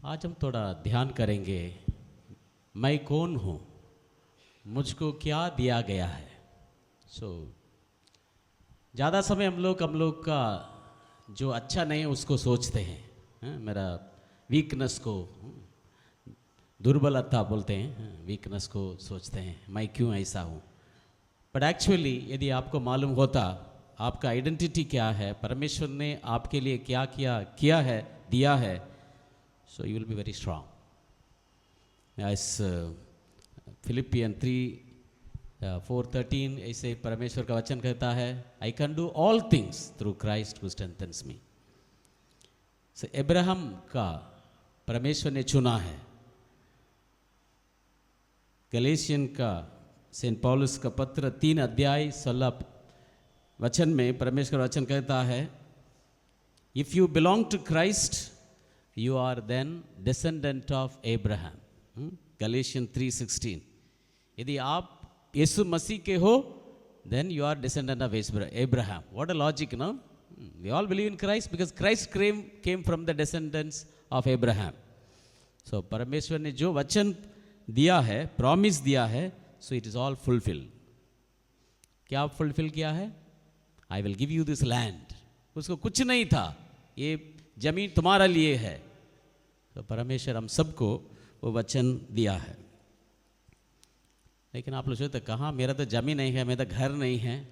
आज हम थोड़ा ध्यान करेंगे, मैं कौन हूँ, मुझको क्या दिया गया है। ज़्यादा समय हम लोग का जो अच्छा नहीं है उसको सोचते हैं, मेरा वीकनेस को, दुर्बलता बोलते हैं, वीकनेस को सोचते हैं, मैं क्यों ऐसा हूँ। बट एक्चुअली यदि आपको मालूम होता आपका आइडेंटिटी क्या है, परमेश्वर ने आपके लिए क्या किया है, दिया है, so you will be very strong. As Philippians 3:4-13 ऐसे परमेश्वर का वचन कहता है, I can do all things through Christ who strengthens me. So Abraham का परमेश्वर ने चुना है। गलेशियन का सेंट पौलुस का पत्र 3 अध्याय 16 वचन में परमेश्वर वचन कहता है, If you belong to Christ, you are then descendant of Abraham. Galatians 3:16. यदि आप यीशु मसीह के हो, then you are descendant of Abraham. What a logic, no? We all believe in Christ because Christ came from the descendants of Abraham. So परमेश्वर ने जो वचन दिया है, प्रॉमिस दिया है, so it is all fulfilled. क्या फुलफिल किया है? I will give you this land. उसको कुछ नहीं था, ये जमीन तुम्हारा लिए है। तो परमेश्वर हम सबको वो वचन दिया है। लेकिन आप लोग सोचते कहाँ, मेरा तो जमीन नहीं है, मेरा तो घर नहीं है।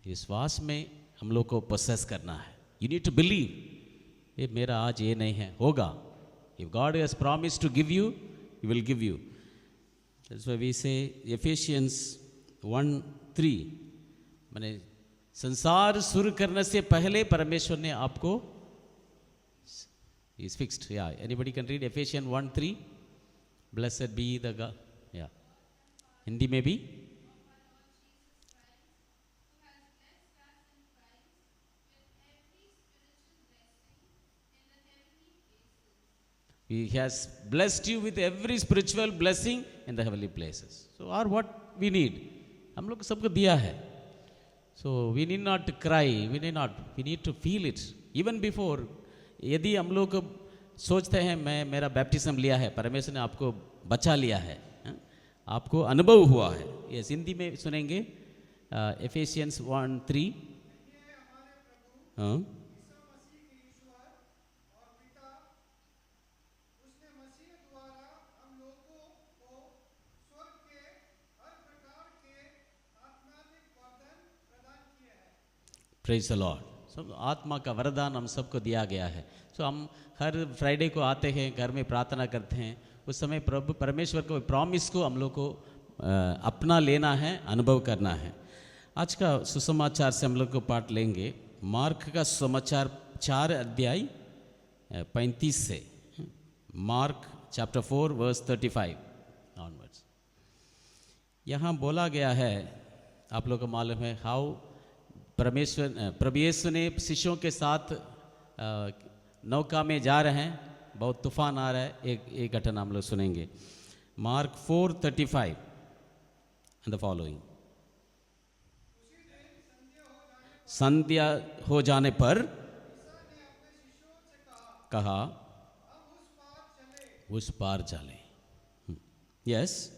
विश्वास में हम लोग को प्रोसेस करना है। यू नीड टू बिलीव, ये मेरा आज ये नहीं है, होगा। If God has promise to give you, he will give you. That's why we say Ephesians 1:3, माने संसार शुरू करने से पहले परमेश्वर ने आपको is fixed. Yeah, anybody can read Ephesians 1:3. Blessed be the God. Yeah, Hindi में भी He has blessed you with every spiritual blessing in the heavenly places. So or what we need, हम लोग सबको दिया है। So we need not to cry, we need to feel it even before. यदि हम लोग सोचते हैं मैं मेरा बैप्टिज्म लिया है, परमेश्वर ने आपको बचा लिया है, आपको अनुभव हुआ है। ये हिंदी में सुनेंगे एफिशियंस 1:3। हाँ, प्रेज द लॉर्ड। सब आत्मा का वरदान हम सबको दिया गया है। सो हम हर फ्राइडे को आते हैं, घर में प्रार्थना करते हैं, उस समय प्रभु परमेश्वर को प्रॉमिस को हम लोग को अपना लेना है, अनुभव करना है। आज का सुसमाचार से हम लोग को पाठ लेंगे मार्क का सुसमाचार 4 अध्याय 35 से, मार्क चैप्टर 4 वर्स 35 ऑनवर्ड्स। यहाँ बोला गया है, आप लोग को मालूम है हाउ प्रभु यीशु ने शिष्यों के साथ नौका में जा रहे हैं, बहुत तूफान आ रहा है। एक घटना हम लोग सुनेंगे, मार्क 4:35 एंड द फॉलोइंग। संध्या हो जाने पर कहा उस पार चले। यस,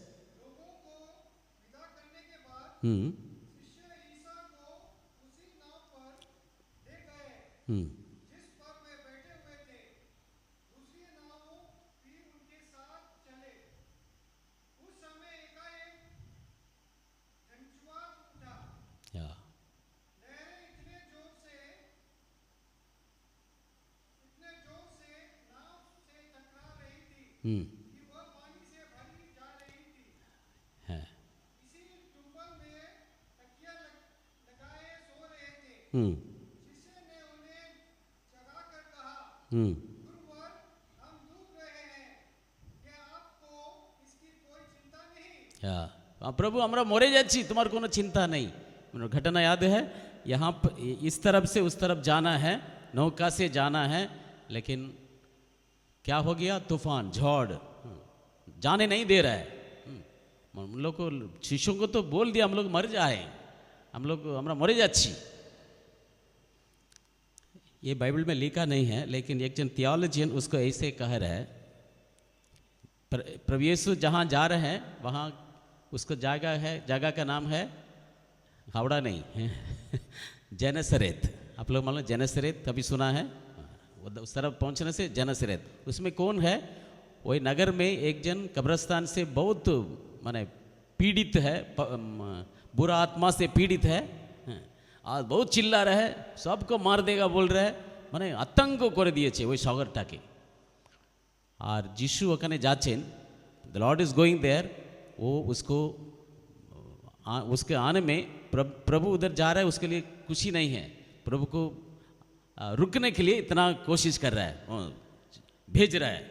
है। प्रभु हमरा मोरे जाची, तुम्हारे कोनो चिंता नहीं। घटना याद है, यहाँ इस तरफ से उस तरफ जाना है, नौका से जाना है, लेकिन क्या हो गया? तूफान, झड़ जाने नहीं दे रहा है। हम लोग को, शिष्यों को तो बोल दिया हम लोग मर जाए, हम लोग हमरा मरे जाची। ये बाइबल में लिखा नहीं है, लेकिन एक जन थियोलॉजियन उसको ऐसे कह रहा है, प्रभु यीशु जहाँ जा रहे हैं वहाँ उसको जगह का नाम है हावड़ा नहीं जेनेसरेत। आप लोग मालूम जेनेसरेत कभी सुना है? उस तरफ पहुँचने से जेनेसरेत, उसमें कौन है? वही नगर में एक जन कब्रिस्तान से बहुत माने पीड़ित है, बुरा आत्मा से पीड़ित है, आज बहुत चिल्ला रहा है, सबको मार देगा बोल रहा है, माने आतंक कर दिए वही शहरटाके। और যিশু ওখানে যাচ্ছেন, the Lord is going there, वो उसको उसके आने में प्रभु उधर जा रहा है, उसके लिए खुशी नहीं है, प्रभु को रुकने के लिए इतना कोशिश कर रहा है, भेज रहा है।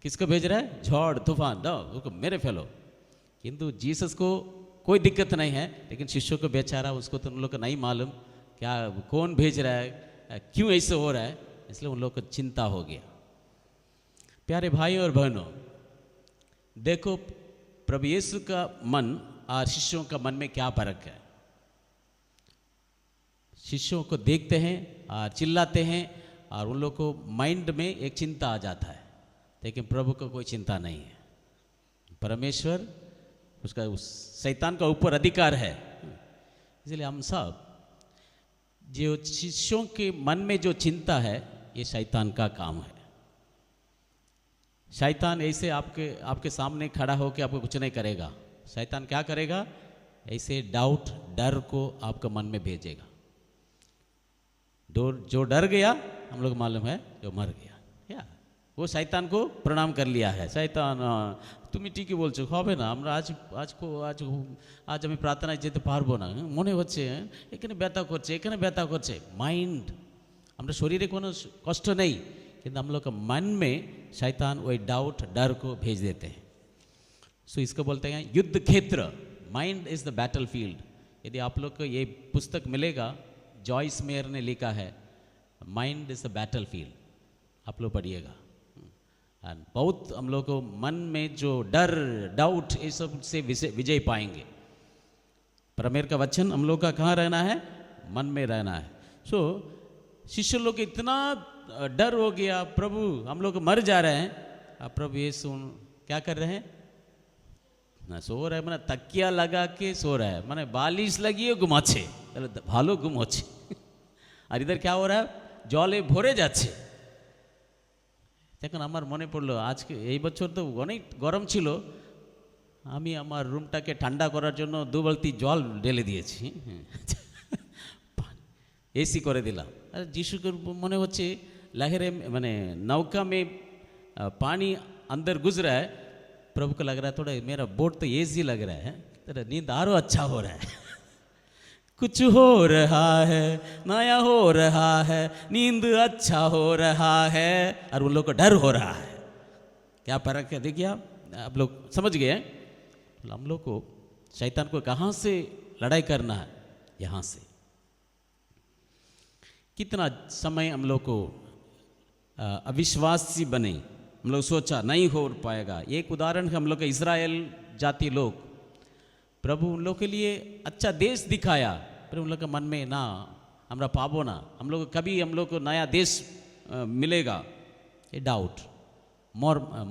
किसको भेज रहा है? झड़ तूफान दो उसको मेरे फैलो। किंतु जीसस को कोई दिक्कत नहीं है, लेकिन शिष्यों को बेचारा उसको तो उन लोग को नहीं मालूम क्या कौन भेज रहा है, क्यों ऐसे हो रहा है, इसलिए उन लोग को चिंता हो गया। प्यारे भाई और बहनों, देखो प्रभु यीशु का मन और शिष्यों का मन में क्या फर्क है। शिष्यों को देखते हैं और चिल्लाते हैं और उन लोग को माइंड में एक चिंता आ जाता है, लेकिन प्रभु को कोई चिंता नहीं है। परमेश्वर उसका उस शैतान का ऊपर अधिकार है। इसलिए हम सब जो शिष्यों के मन में जो चिंता है, ये शैतान का काम है। शैतान ऐसे आपके सामने खड़ा होकर आपको कुछ नहीं करेगा। शैतान क्या करेगा? ऐसे डाउट, डर को आपके मन में भेजेगा। जो डर गया, हम लोग मालूम है, जो मर गया, या वो शैतान को प्रणाम कर लिया है। शैतान তুমি ঠিকই বলছো, হবে না, আমরা আজ আমি প্রার্থনায় যেতে পারবো না, মনে হচ্ছে এখানে ব্যথা করছে, এখানে ব্যথা করছে। মাইন্ড, আমরা শরীরে কোনো কষ্ট নেই, কিন্তু हम लोग का मन में शैतान वही डाउट, डर को भेज देते हैं। सो इसको बोलते हैं युद्ध क्षेत्र। Mind is the battle field. यदि आप लोग को ये पुस्तक मिलेगा, जॉइस मेयर ने लिखा है, mind is the battle field, आप लोग पढ़िएगा। बहुत हम लोग को मन में जो डर, डाउट, ये सब से विजय पाएंगे। परमेश्वर का वचन हम लोग का कहाँ रहना है? मन में रहना है। सो शिष्य लोग इतना डर हो गया, प्रभु हम लोग मर जा रहे हैं। अब प्रभु यीशु क्या कर रहे हैं? ना सो रहा है, मैंने तकिया लगा के सो रहा है, मैंने बालिश लगी है, घुमाচ্ছে, ভালো ঘুম হচ্ছে। আর इधर क्या हो रहा है? জলে ভরে যাচ্ছে। এখন আমার মনে পড়লো, আজকে এই বছর তো অনেক গরম ছিল, আমি আমার রুমটাকে ঠান্ডা করার জন্য 2 বালতি জল ঢেলে দিয়েছি, এসি করে দিলাম। আর যিশুকে মনে হচ্ছে लहरे मैंने नौका में पानी अंदर गुजरा है, प्रभु को लग रहा है थोड़ा मेरा बोट तो एसी लग रहा है, तेरा नींद आरो अच्छा हो रहा है। कुछ हो रहा है, नया हो रहा है, नींद अच्छा हो रहा है, और उन लोग को डर हो रहा है। क्या फर्क है? देखिए आप लोग समझ गए। हम लोग को शैतान को कहाँ से लड़ाई करना है? यहाँ से। कितना समय हम लोग को अविश्वासी बने, हम लोग सोचा नहीं हो पाएगा। एक उदाहरण है हम लोग का इज़राइल जाति लोग, प्रभु उन लोग के लिए अच्छा देश दिखाया, पर उन लोग के मन में ना हमरा पाबो ना, हम लोग कभी हम लोग को नया देश मिलेगा, ये डाउट,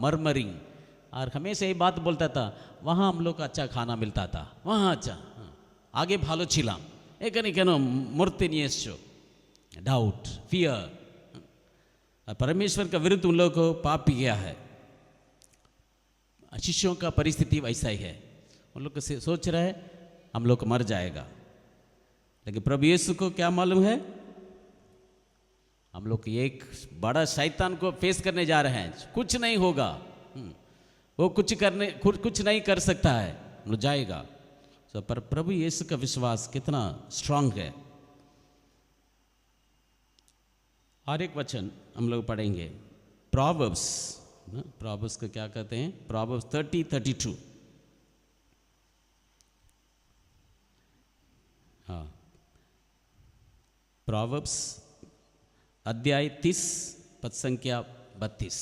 मरमरिंग। और हमेशा ये बात बोलता था, वहाँ हम लोग को अच्छा खाना मिलता था, वहाँ अच्छा, आगे भालो छिलाम, एखाने केन मरते निये एसछो, डाउट, फियर। परमेश्वर का विरुद्ध उन लोगों को पाप किया है। शिष्यों का परिस्थिति वैसा ही है, उन लोग सोच रहे हैं हम लोग मर जाएगा, लेकिन प्रभु यीशु को क्या मालूम है? हम लोग एक बड़ा शैतान को फेस करने जा रहे हैं, कुछ नहीं होगा, वो कुछ नहीं कर सकता है, वो जाएगा। तो पर प्रभु यीशु का विश्वास कितना स्ट्रांग है। और एक वचन हम लोग पढ़ेंगे, प्रोवर्ब्स। प्रोवर्ब्स को क्या कहते हैं? प्रोवर्ब्स 30:32। हाँ, प्रोवर्ब्स अध्याय 30 पद संख्या 32।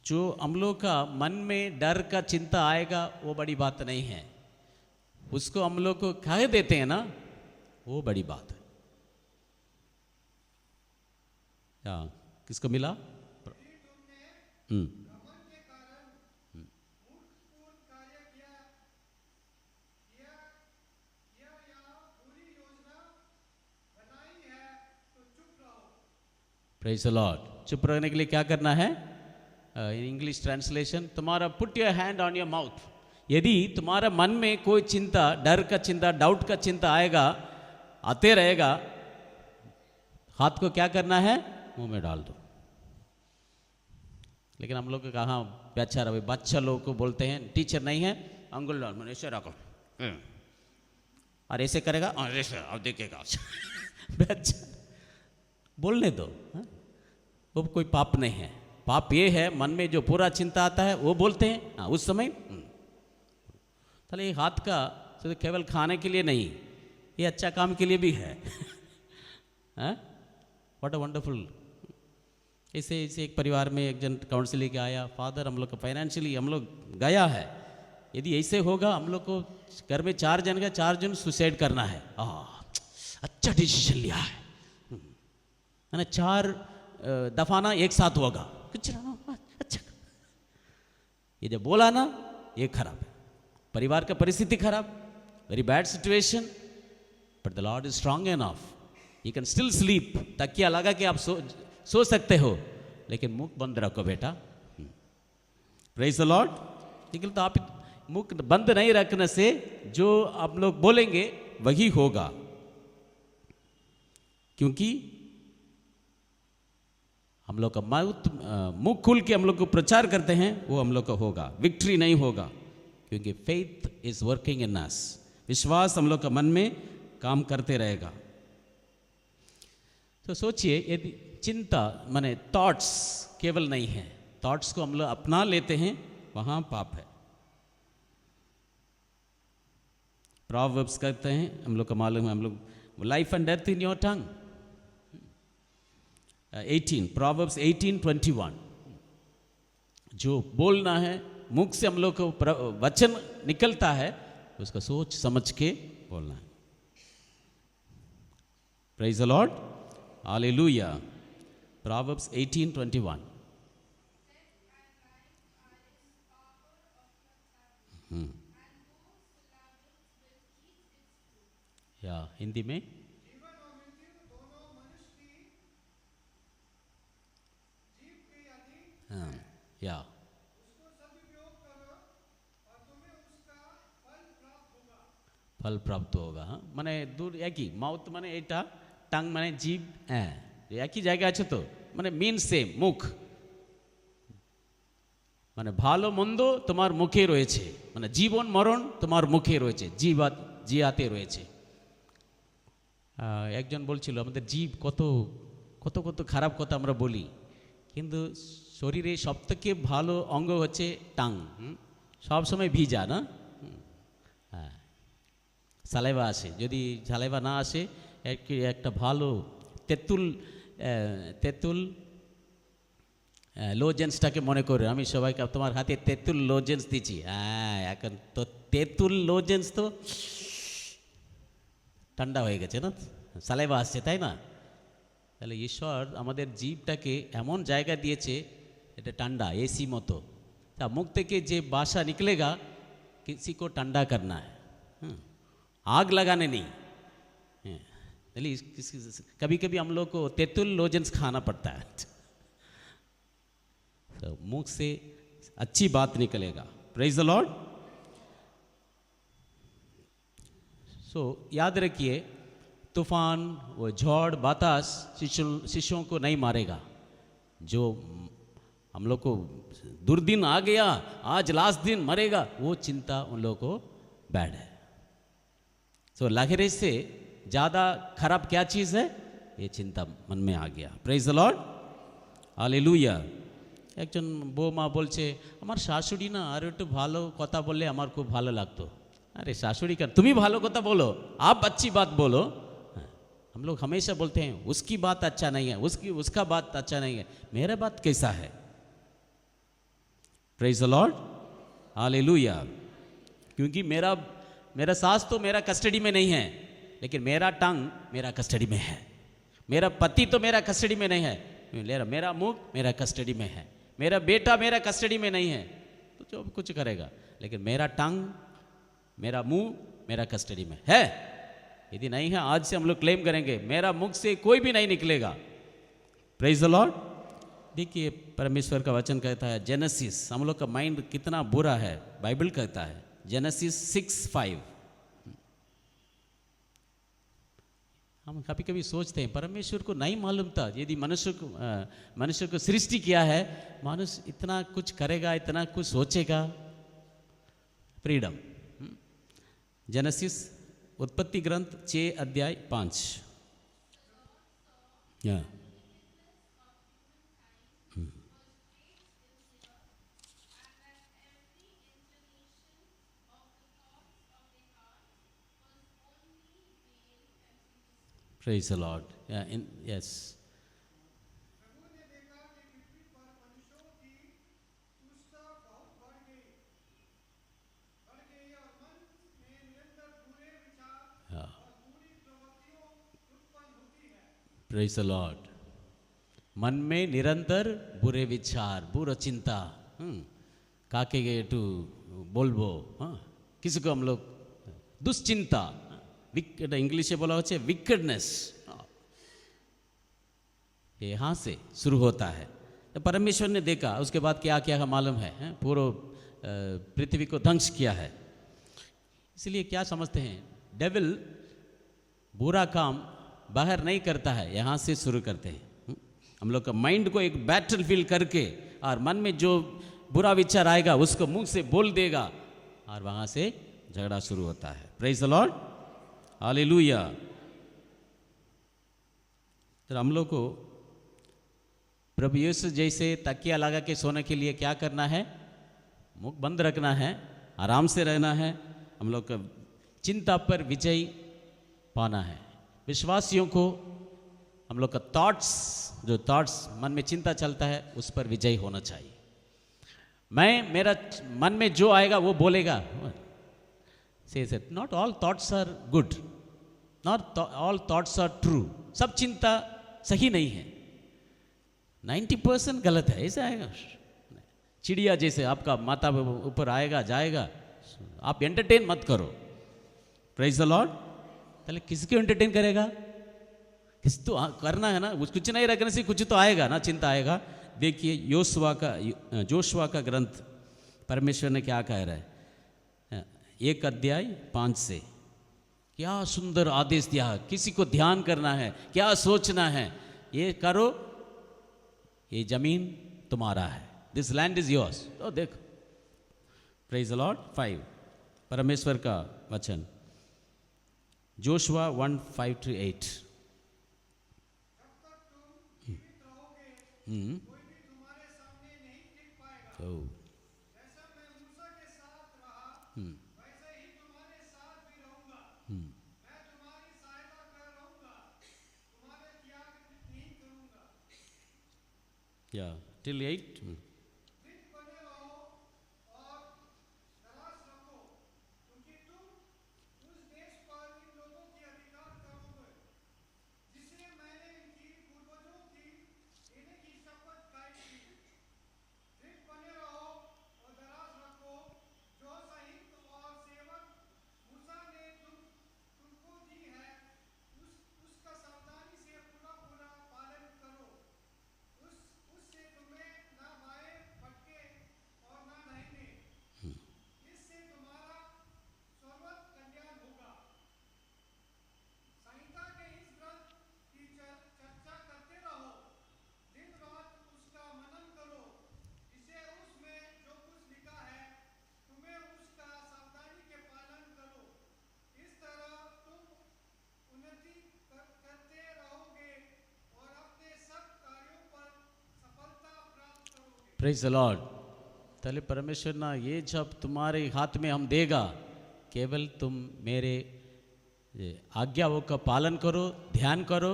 जो हम लोग का मन में डर का चिंता आएगा, वो बड़ी बात नहीं है, उसको हम लोग को कह देते हैं ना, वो बड़ी बात है। क्या किसको मिला? हम्म। Praise the Lord. चुप रहने के लिए क्या करना है? इन इंग्लिश ट्रांसलेशन, तुम्हारा put your hand on your mouth. यदि तुम्हारा मन में कोई चिंता, डर का चिंता, डाउट का चिंता आएगा, आते रहेगा, हाथ को क्या करना है? मुंह में डाल दो। लेकिन हम लोग कहाँ बेचारा भाई बच्चा लोग को बोलते हैं, टीचर नहीं है, अंगुल डाल, मैंने ऐसे रखो और ऐसे करेगा और ऐसे, अब देखेगा बच्चा, बोलने दो। वो कोई पाप नहीं है। पाप ये है मन में जो पूरा चिंता आता है वो बोलते हैं। हाँ, उस समय ये हाथ का तो केवल खाने के लिए नहीं, ये अच्छा काम के लिए भी है। What a wonderful. ऐसे एक परिवार में एक जन काउंसिल लेके आया, फादर हम लोग का फाइनेंशियली हम लोग गया है, यदि ऐसे होगा हम लोग को घर में 4 जन का 4 जन सुसाइड करना है। अच्छा डिसीजन लिया है, मैंने 4 दफाना एक साथ होगा, अच्छा। ये जब बोला ना, ये खराब है, परिवार का परिस्थिति खराब, very bad situation, but the Lord is strong enough, you can still sleep. तकिया लगा के आप सो सकते हो, लेकिन मुख बंद रखो बेटा। Praise the Lord. लेकिन तो आप मुख बंद नहीं रखने से जो आप लोग बोलेंगे वही होगा, क्योंकि हम लोग का मुख खुल के हम लोग को प्रचार करते हैं, वो हम लोग का होगा, विक्ट्री नहीं होगा, क्योंकि फेथ इज वर्किंग इन अस। विश्वास हम लोग का मन में काम करते रहेगा। तो सोचिए, यदि चिंता माने थॉट्स केवल नहीं है, थॉट्स को हम लोग अपना लेते हैं, वहां पाप है। प्रोवर्ब्स कहते हैं, हम लोग का मालूम है, हम लोग life and death in your tongue. 18 proverbs 18:21, जो बोलना है मुख से हम लोग को वचन निकलता है, उसका सोच समझ के बोलना है। Praise the Lord, hallelujah. Proverbs 18:21। या हिंदी में या फल प्राप्त होगा। हाँ, माने दूर एक ही माउथ माने एटा, टांग माने जीभ, एक ही জায়গা আছে তো, মানে মিন সেম, মুখ মানে ভালো মন্দ তোমার মুখে রয়েছে, মানে জীবন মরণ তোমার মুখে রয়েছে, জিয়াতে রয়েছে। একজন বলছিল আমাদের জীব কত কত কত খারাপ কথা আমরা বলি, কিন্তু শরীরে সবথেকে ভালো অঙ্গ হচ্ছে টাং। সব সময় ভিজা না, হ্যাঁ, সালাইভা আসে, যদি সালাইভা না আসে একটা ভালো তেঁতুল লোজেন্সটাকে মনে করে, আমি সবাইকে তোমার হাতে তেঁতুল লোজেন্স দিচ্ছি, হ্যাঁ, এখন তো তেঁতুল লোজেন্স তো ঠান্ডা হয়ে গেছে না, সালাইভা আসছে, তাই না? তাহলে ঈশ্বর আমাদের জীবটাকে এমন জায়গা দিয়েছে, এটা ঠান্ডা এসি মতো। তা মুখ থেকে যে বাসা निकलेगा किसी को ठंडा करना है, आग लगाने नहीं। कभी कभी हम लोग को तेंतुल लोजेंस खाना पड़ता है, तो मुख से अच्छी बात निकलेगा। Praise the Lord. सो याद रखिए, तूफान, वो झड़ बतास शिष्यों को नहीं मारेगा। जो हम लोग को दुर्दिन आ गया, आज लास्ट दिन मरेगा, वो चिंता उन लोगों को बैड है। सो लहरे से ज़्यादा खराब क्या चीज़ है? ये चिंता मन में आ गया। Praise the Lord, hallelujah. একজন বৌমা বলছে, আমার শাশুড়ি না আর একটু ভালো কথা বললে আমার খুব ভালো লাগতো। अरे शाশুড়ি का तुम ही भालो কথা बोलो, आप अच्छी बात बोलो। हम लोग हमेशा बोलते हैं उसकी बात अच्छा नहीं है, उसका बात अच्छा नहीं है, मेरा बात कैसा है? Praise the Lord, hallelujah. क्योंकि मेरा सास तो मेरा कस्टडी में नहीं है, लेकिन मेरा टंग मेरा कस्टडी में है। मेरा पति तो मेरा कस्टडी में नहीं है, मेरा मुख मेरा कस्टडी में है, मेरा बेटा मेरा कस्टडी में नहीं है, तो जो कुछ करेगा, लेकिन मेरा टंग मेरा मुंह मेरा कस्टडी में है। यदि नहीं है, आज से हम लोग क्लेम करेंगे मेरा मुख से कोई भी नहीं निकलेगा। Praise the Lord. देखिए परमेश्वर का वचन कहता है जेनेसिस, हम लोग का माइंड कितना बुरा है, बाइबल कहता है जेनेसिस 6:5। हम कभी कभी सोचते हैं परमेश्वर को नहीं मालूम था यदि मनुष्य को सृष्टि किया है, मनुष्य इतना कुछ करेगा, इतना कुछ सोचेगा। फ्रीडम। जेनेसिस उत्पत्ति ग्रंथ 6:5। Praise the Lord. Yes. Praise the Lord. मन में निरंतर बुरे विचार, बुरा चिंता, काके गए टू बोलबो, किसी को हम लोग दुश्चिंता, इंग्लिश में बोला होता है विकेडनेस, यहाँ से शुरू होता है। तो परमेश्वर ने देखा, उसके बाद क्या क्या मालूम है, पूरा पृथ्वी को ध्वंस किया है। इसलिए क्या समझते हैं, डेविल बुरा काम बाहर नहीं करता है, यहाँ से शुरू करते हैं। हम लोग का माइंड को एक बैटल फील्ड करके, और मन में जो बुरा विचार आएगा उसको मुंह से बोल देगा, और वहाँ से झगड़ा शुरू होता है। Praise the Lord, hallelujah. तो हम लोग को प्रभु यीशु जैसे तकिया लगा के सोने के लिए क्या करना है, मुख बंद रखना है, आराम से रहना है। हम लोग का चिंता पर विजय पाना है। विश्वासियों को हम लोग का जो थॉट्स मन में चिंता चलता है उस पर विजय होना चाहिए। मेरा मन में जो आएगा वो बोलेगा। Says it, not all thoughts are good, not all thoughts are true. सब चिंता सही नहीं है, 90% गलत है। ऐसा आएगा चिड़िया जैसे आपका माथा ऊपर आएगा जाएगा, आप एंटरटेन मत करो। Praise the Lord. पहले किसको एंटरटेन करेगा, किस तो करना है ना, कुछ नहीं रखने से कुछ तो आएगा ना, चिंता आएगा। देखिए जोशुआ का ग्रंथ परमेश्वर ने क्या कह रहा है, 1:5 से क्या सुंदर आदेश दिया है। किसी को ध्यान करना है, क्या सोचना है, ये करो, ये जमीन तुम्हारा है, दिस लैंड इज योर्स। तो देखो, प्रेज द लॉर्ड। 5 परमेश्वर का वचन, Joshua 1:5-8। Yeah, till 8. Praise the Lord. पहले परमेश्वर ना ये जब तुम्हारे हाथ में हम देगा, केवल तुम मेरे आज्ञाओं का पालन करो, ध्यान करो,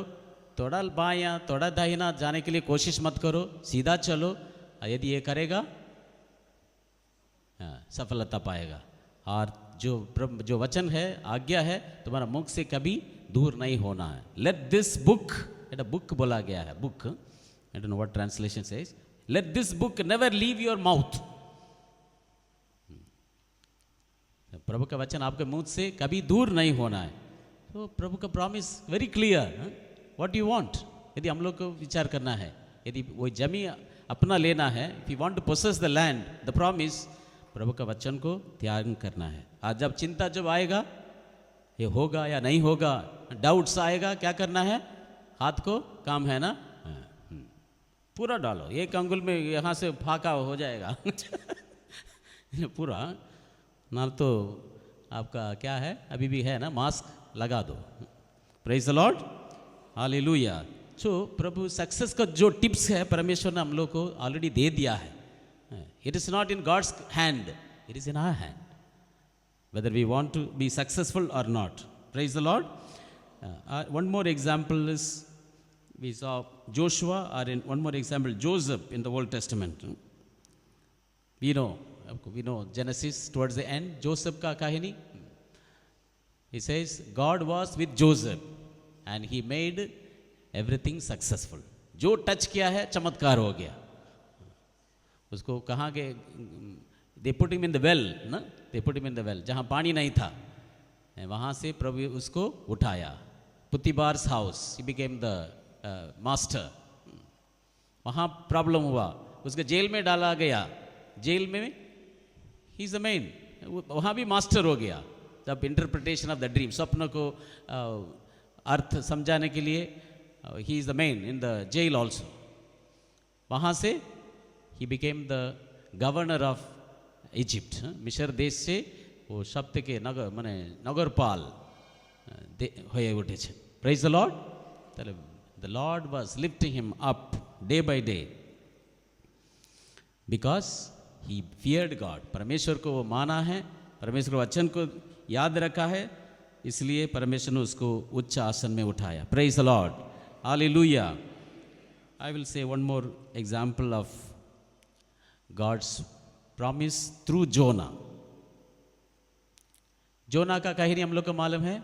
थोड़ा बायां थोड़ा दाहिना जाने के लिए कोशिश मत करो, सीधा चलो। यदि ये करेगा सफलता पाएगा। और जो वचन है, आज्ञा है, तुम्हारा मुख से कभी दूर नहीं होना है. लेट दिस बुक, एट बुक बोला गया है, book, I don't know what translation says, let this book never leave your mouth. प्रभु का वचन आपके मुंह से कभी दूर नहीं होना है. तो प्रभु का promise very clear. What you want, यदि हम लोग को विचार करना है, यदि वो जमी अपना लेना है, if you want to possess the land, the promise, प्रभु का वचन को त्याग करना है. आज जब चिंता जब आएगा, ये होगा या नहीं होगा, डाउट्स आएगा, क्या करना है? हाथ को काम है ना, पूरा डालो. एक अंगुल में यहाँ से फाका हो जाएगा पूरा ना, तो आपका क्या है, अभी भी है ना, मास्क लगा दो. Praise the Lord, hallelujah. So Prabhu success का जो टिप्स है परमेश्वर ने हम लोग को ऑलरेडी दे दिया है. It is not in God's hand, it is in our hand, whether we want to be successful or not. Praise the Lord. One more example is, we saw Joshua, or in one more example, Joseph in the Old Testament. We know Genesis towards the end, Joseph ka kahani. He says God was with Joseph and he made everything successful. जो touch किया है चमत्कार हो गया. उसको कहाँ के, they put him in the well, ना, they put him in the well, जहाँ पानी नहीं था, वहाँ से प्रभु उसको उठाया. Potiphar's house, he became the master. वहाँ प्रॉब्लम हुआ, उसको जेल में डाला गया, जेल में he is the main, वहाँ भी मास्टर हो गया. तब इंटरप्रिटेशन ऑफ द ड्रीम, स्वप्न को अर्थ समझाने के लिए he is the main in the jail also. वहाँ से he became the governor of Egypt, मिस्र देश से वो शब्द के नगर माने नगरपाल হয়ে উঠেছে. Praise the Lord. তাহলে the Lord was lifting him up day by day because he feared God. परमेश्वर को वो माना है, परमेश्वर के वचन को याद रखा है, इसलिए परमेश्वर ने उसको उच्च आसन में उठाया. Praise the Lord, hallelujah. I will say one more example of God's promise through Jonah. Jonah का कहानी हम लोग को मालूम है,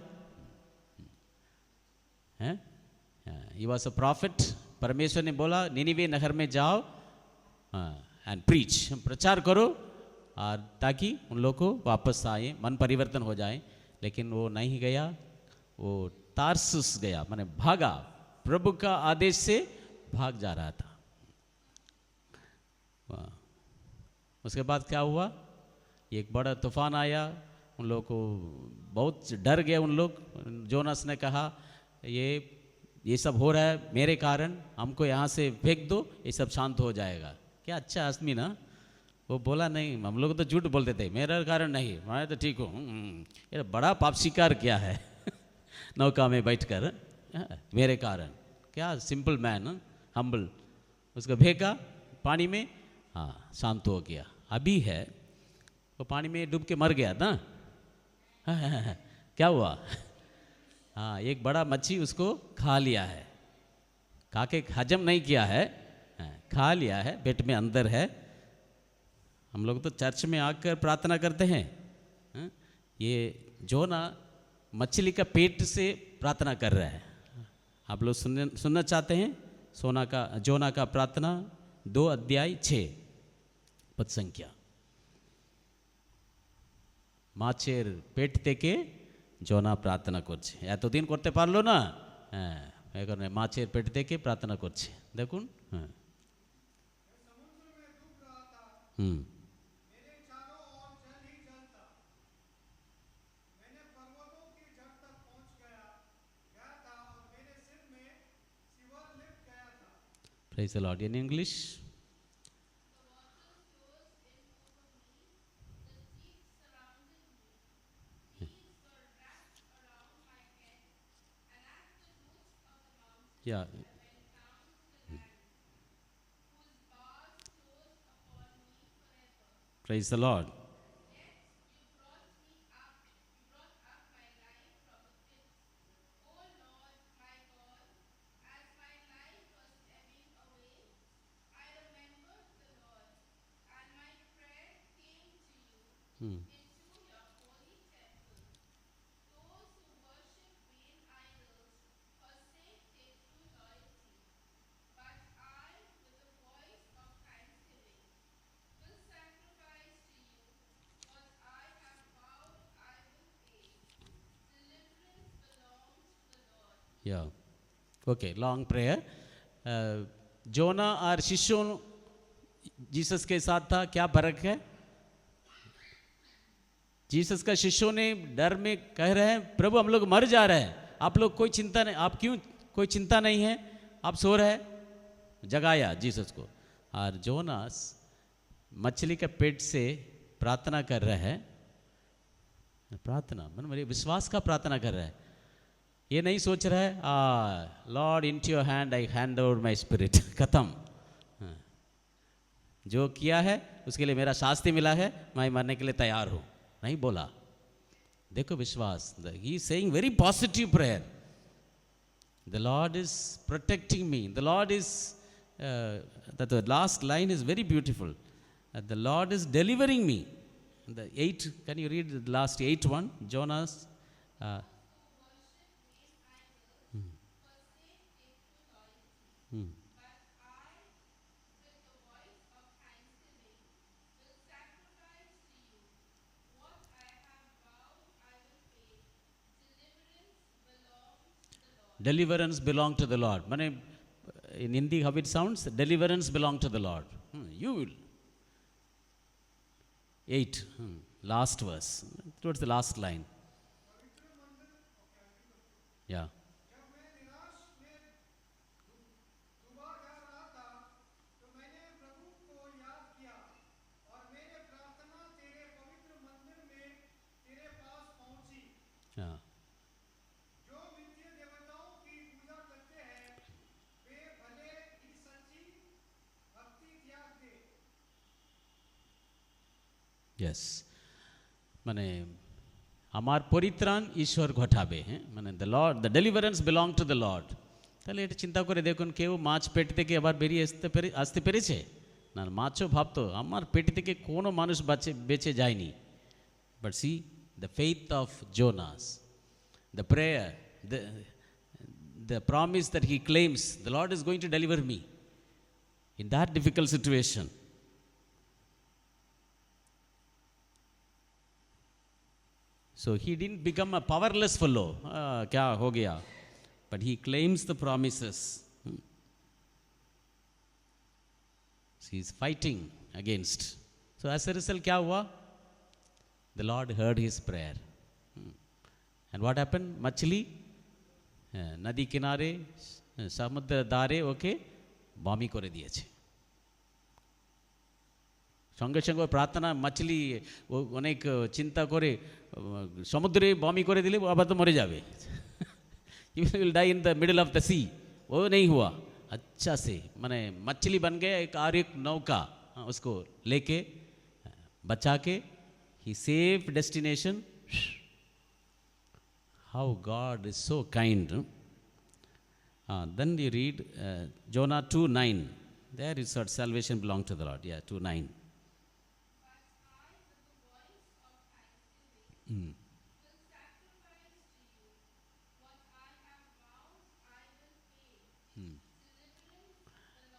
ही वॉज अ प्रॉफिट. परमेश्वर ने बोला निनिवे नगर में जाओ एंड प्रीच, प्रचार करो, और ताकि उन लोग को वापस आए, मन परिवर्तन हो जाए. लेकिन वो नहीं गया, वो तारसुस गया, माने भागा, प्रभु का आदेश से भाग जा रहा था. उसके बाद क्या हुआ, एक बड़ा तूफान आया, उन लोगों को बहुत डर गए उन लोग. जोनास ने कहा ये सब हो रहा है मेरे कारण, हमको यहाँ से फेंक दो, ये सब शांत हो जाएगा. क्या अच्छा आदमी ना, वो बोला नहीं, हम लोग तो झूठ बोलते थे, मेरा कारण नहीं, मैं तो ठीक हूँ. ये बड़ा पाप स्वीकार किया है नौका में बैठकर, मेरे कारण. क्या सिंपल मैन, हम्बल. उसको फेंका पानी में, हाँ शांत हो गया. अभी है वो पानी में डूब के मर गया ना, क्या हुआ, हाँ एक बड़ा मच्छी उसको खा लिया है. खा के हजम नहीं किया है, खा लिया है, पेट में अंदर है. हम लोग तो चर्च में आकर प्रार्थना करते हैं, ये जोना मछली का पेट से प्रार्थना कर रहा है. आप लोग सुनना चाहते हैं जोना का प्रार्थना 2 अध्याय 6 पद संख्या. মাছের পেট থেকে জোনা প্রার্থনা করছে. এতদিন করতে পারলো না, এখন মাছের পেট থেকে প্রার্থনা করছে. দেখুন, Praise the Lord. In English, yeah. Praise the Lord. या ओके, लॉन्ग प्रेयर। जोना और शिष्यों जीसस के साथ था, क्या फर्क है? जीसस का शिष्यों ने डर में कह रहे हैं, प्रभु हम लोग मर जा रहे हैं, आप लोग कोई चिंता नहीं, आप क्यों कोई चिंता नहीं है, आप सो रहे हैं, जगाया जीसस को। और जोनास मछली के पेट से प्रार्थना कर रहा है, प्रार्थना मन मेरे विश्वास का प्रार्थना कर रहा है, ये नहीं सोच रहा है Lord into your hand I hand over my spirit, खत्म, जो किया है उसके लिए मेरा शास्ति मिला है, मैं मरने के लिए तैयार हूँ, नहीं बोला। देखो विश्वास, he is saying very positive prayer, the Lord is protecting me, the Lord is the last line is very beautiful, the Lord is delivering me. The 8, can you read the last 8 one? Jonas. Deliverance belong to the Lord. Mane, in Hindi how it sounds? Deliverance belong to the Lord. You will. 8, last verse, towards the last line. Yeah. Yeah. Yes. माने हमार परित्राण ईश्वर घटाबे हैं, माने the Lord, the deliverance belong to the Lord. তাহলে এটা চিন্তা করে দেখুন, কেউ মাছ পেট থেকে আবার বেরিয়ে আসতে পেরেছে না? মাছও ভাবতো আমার পেট থেকে কোনো মানুষ বেঁচে যায়নি। But C the faith of Jonas, the prayer, the promise that he claims, the Lord is going to deliver me in that difficult situation. So he didn't become a powerless fellow, kya ho gaya, but he claims the promises. So he is fighting against. So as a result kya hua? The Lord heard his prayer. And what happened? Machli नदी किनारे समुद्र दारे okay बमी करे दिए संगे संगे प्रार्थना मछली वो अनेक चिंता करे समुद्रे बमी करे दिले वो अब तो मरे जावे you will die in the middle of the sea, वो नहीं हुआ। अच्छा से माने मछली बन गया एक नौका, उसको लेके बचा के ही safe destination. How God is so kind. Then you read Jonah 2:9. There is said salvation belong to the Lord. Yeah, 2:9.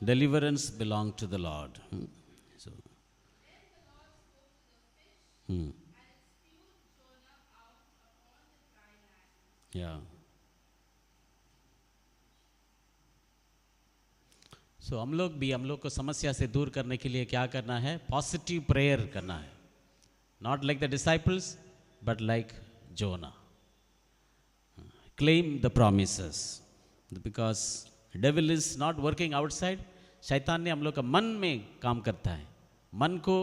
Deliverance belong to the Lord. So. Yeah. सो हम लोग को समस्या से दूर करने के लिए क्या करना है? पॉजिटिव प्रेयर करना है, not like the disciples but like Jonah. Claim the promises, because devil is not working outside. शैतान ने हम लोग का मन में काम करता है, मन को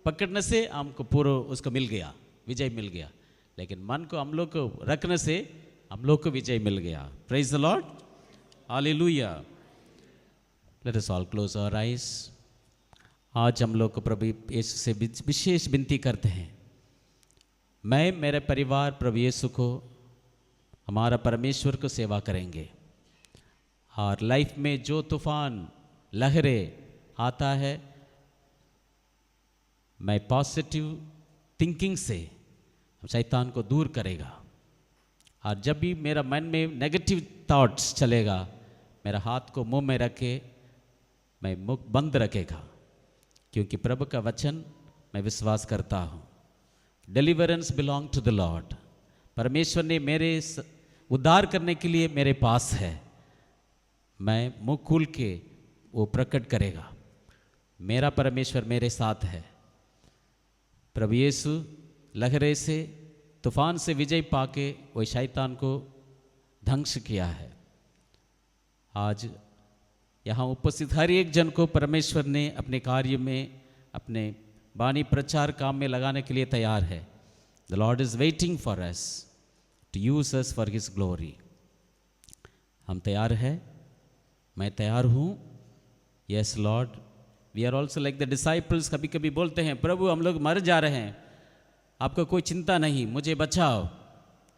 पकड़ने से हमको पूरा उसको मिल गया, विजय मिल गया, लेकिन मन को हम लोग को रखने से हम लोग को विजय मिल गया। Praise the Lord, hallelujah. Let us all close our eyes. आज हम लोग को प्रभु यीशु से विशेष विनती करते हैं, मैं मेरे परिवार प्रभु यीशु को, हमारा परमेश्वर को सेवा करेंगे, और लाइफ में जो तूफान लहरें आता है, मैं पॉजिटिव थिंकिंग से शैतान को दूर करेगा, और जब भी मेरा मन में नेगेटिव थॉट्स चलेगा, मेरा हाथ को मुंह में रखे मैं मुख बंद रखेगा, क्योंकि प्रभु का वचन मैं विश्वास करता हूँ। Deliverance belong to the Lord. परमेश्वर ने मेरे उद्धार करने के लिए मेरे पास है, मैं मुंह खोल के वो प्रकट करेगा। मेरा परमेश्वर मेरे साथ है। प्रभु यीशु लहरे से, तूफान से विजय पाके वो शैतान को ध्वंस किया है। आज यहाँ उपस्थित हर एक जन को परमेश्वर ने अपने कार्य में, अपने वाणी प्रचार काम में लगाने के लिए तैयार है। The Lord is waiting for us to use us for his glory. हम तैयार है, मैं तैयार हूँ। Yes Lord, we are also like the disciples. कभी कभी बोलते हैं, प्रभु हम लोग मर जा रहे हैं, आपको कोई चिंता नहीं, मुझे बचाओ।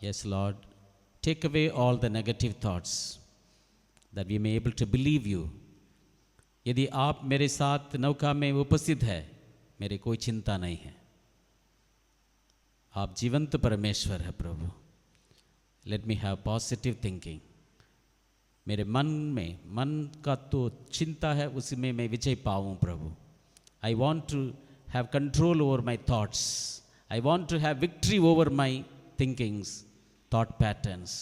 Yes Lord, take away all the negative thoughts that we may able to believe you. यदि आप मेरे साथ नौका में उपस्थित है, मेरे कोई चिंता नहीं है। आप जीवंत परमेश्वर है प्रभु। Let me have positive thinking. मेरे मन का तो चिंता है, उसमें मैं विजय पाऊँ प्रभु। I want to have control over my thoughts. I want to have victory over my thinkings, thought patterns.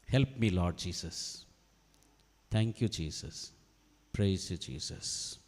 Help me Lord Jesus. Thank you Jesus. Praise you Jesus.